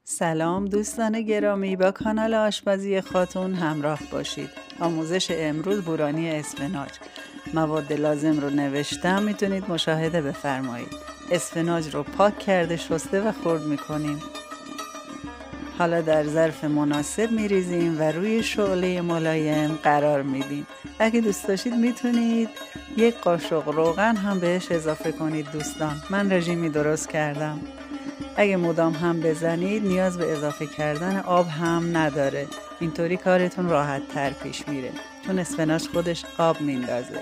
سلام دوستان گرامی، با کانال آشپزی خاتون همراه باشید. آموزش امروز بورانی اسفناج. مواد لازم رو نوشتم، میتونید مشاهده بفرمایید. اسفناج رو پاک کرده شسته و خرد میکنیم. حالا در ظرف مناسب میریزیم و روی شعله ملایم قرار میدیم. اگه دوست داشتید میتونید یک قاشق روغن هم بهش اضافه کنید دوستان. من رژیمی درست کردم. اگه مدام هم بزنید نیاز به اضافه کردن آب هم نداره. اینطوری کارتون راحت تر پیش میره چون اسفناج خودش آب میندازه.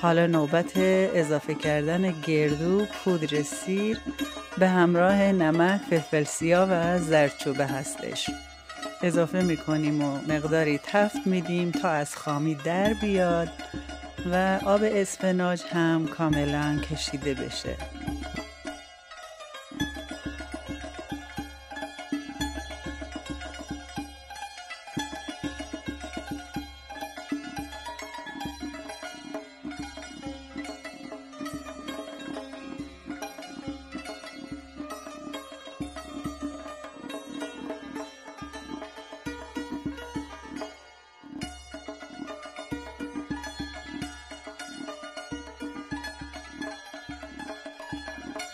حالا نوبت اضافه کردن گردو، پودر سیر به همراه نمک، فلفل سیاه و زردچوبه هستش. اضافه میکنیم و مقداری تفت میدیم تا از خامی در بیاد و آب اسفناج هم کاملا کشیده بشه.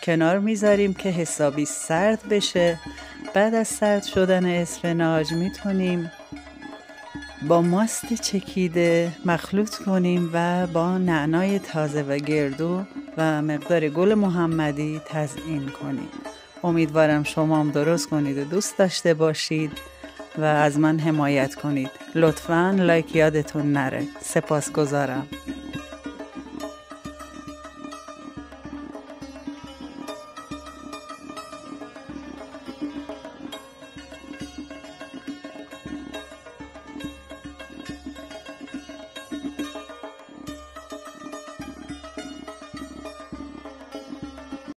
کنار میذاریم که حسابی سرد بشه. بعد از سرد شدن اسفناج میتونیم با ماست چکیده مخلوط کنیم و با نعنای تازه و گردو و مقدار گل محمدی تزیین کنیم. امیدوارم شما هم درست کنید و دوست داشته باشید و از من حمایت کنید. لطفاً لایک یادتون نره. سپاسگزارم.